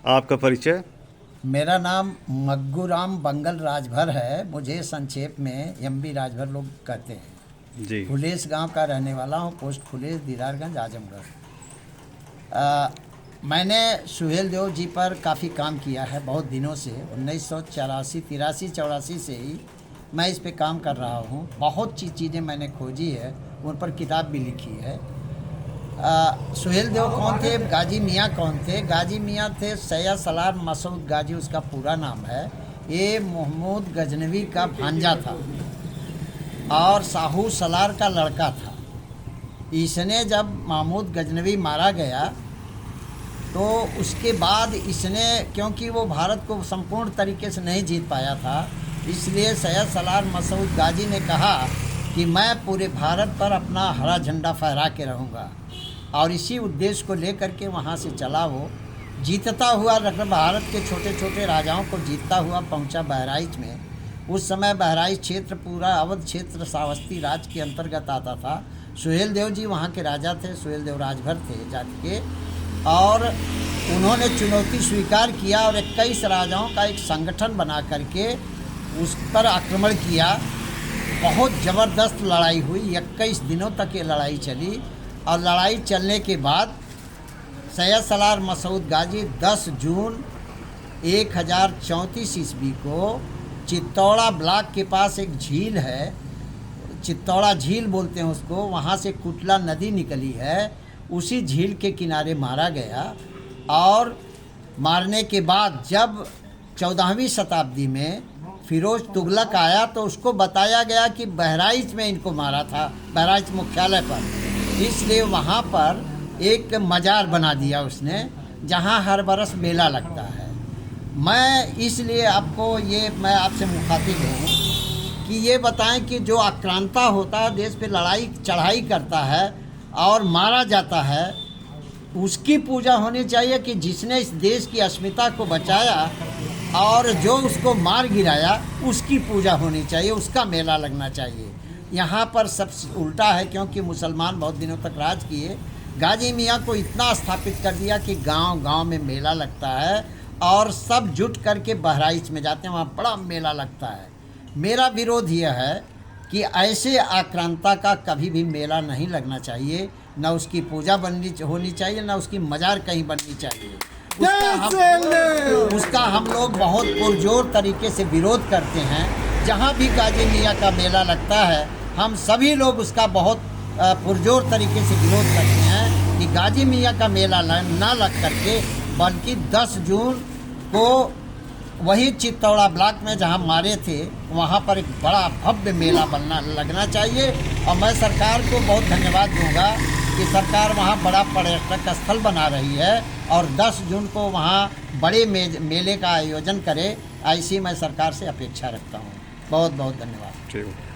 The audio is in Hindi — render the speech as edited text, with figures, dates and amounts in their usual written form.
आपका परिचय? मेरा नाम मग्गूराम बंगल राजभर है। मुझे संक्षेप में एमबी राजभर लोग कहते हैं। जी। फुलेस गांव का रहने वाला हूं, पोस्ट फुलेस, दीदारगंज, आजमगढ़। मैंने सुहेल देव जी पर काफ़ी काम किया है बहुत दिनों से। 1984, 83, 84 से ही मैं इस पे काम कर रहा हूं। बहुत सी चीज़ें मैंने खोजी है, उन पर किताब भी लिखी है। सुहेल देव कौन थे, गाजी मियाँ कौन थे? गाजी मियाँ थे सैयद सलार मसूद गाजी, उसका पूरा नाम है। ये महमूद गजनवी का भांजा था और साहू सलार का लड़का था। इसने जब महमूद गजनवी मारा गया तो उसके बाद इसने, क्योंकि वो भारत को संपूर्ण तरीके से नहीं जीत पाया था, इसलिए सैयद सलार मसूद गाजी ने कहा कि मैं पूरे भारत पर अपना हरा झंडा फहरा के रहूँगा। और इसी उद्देश्य को लेकर के वहाँ से चला। वो जीतता हुआ भारत के छोटे छोटे राजाओं को जीतता हुआ पहुँचा बहराइच में। उस समय बहराइच क्षेत्र पूरा अवध क्षेत्र श्रावस्ती राज के अंतर्गत आता था। सुहेल देव जी वहाँ के राजा थे, सुहेल देव राजभर थे जाति के, और उन्होंने चुनौती स्वीकार किया और 21 राजाओं का एक संगठन बना करके उस पर आक्रमण किया। बहुत ज़बरदस्त लड़ाई हुई, 21 दिनों तक ये लड़ाई चली। और लड़ाई चलने के बाद सैयद सलार मसूद गाजी 10 जून 1034 ईस्वी को चित्तौड़ा ब्लॉक के पास एक झील है, चित्तौड़ा झील बोलते हैं उसको, वहाँ से कुटला नदी निकली है, उसी झील के किनारे मारा गया। और मारने के बाद जब 14वीं शताब्दी में फिरोज तुगलक आया तो उसको बताया गया कि बहराइच में इनको मारा था, बहराइच मुख्यालय पर। इसलिए वहाँ पर एक मज़ार बना दिया उसने, जहाँ हर बरस मेला लगता है। मैं इसलिए मैं आपसे मुखातिब हूँ कि ये बताएं कि जो आक्रांता होता है, देश पे लड़ाई चढ़ाई करता है और मारा जाता है, उसकी पूजा होनी चाहिए कि जिसने इस देश की अस्मिता को बचाया, और जो उसको मार गिराया उसकी पूजा होनी चाहिए, उसका मेला लगना चाहिए। यहाँ पर सब उल्टा है, क्योंकि मुसलमान बहुत दिनों तक राज किए। गाजी मियाँ को इतना स्थापित कर दिया कि गांव गांव में मेला लगता है और सब जुट करके बहराइच में जाते हैं, वहाँ बड़ा मेला लगता है। मेरा विरोध यह है कि ऐसे आक्रांता का कभी भी मेला नहीं लगना चाहिए, न उसकी पूजा होनी चाहिए, न उसकी मज़ार कहीं बननी चाहिए। उसका हम लोग बहुत पुरजोर तरीके से विरोध करते हैं। जहाँ भी गाजी मियाँ का मेला लगता है, हम सभी लोग उसका बहुत पुरजोर तरीके से विरोध करते हैं कि गाजी मियाँ का मेला ना लग करके, बल्कि 10 जून को वही चित्तौड़ा ब्लॉक में जहाँ मारे थे, वहाँ पर एक बड़ा भव्य मेला लगना चाहिए। और मैं सरकार को बहुत धन्यवाद दूंगा कि सरकार वहाँ बड़ा पर्यटक स्थल बना रही है और 10 जून को वहाँ बड़े मेले का आयोजन करे, ऐसी मैं सरकार से अपेक्षा रखता हूँ। बहुत बहुत धन्यवाद। ठीक।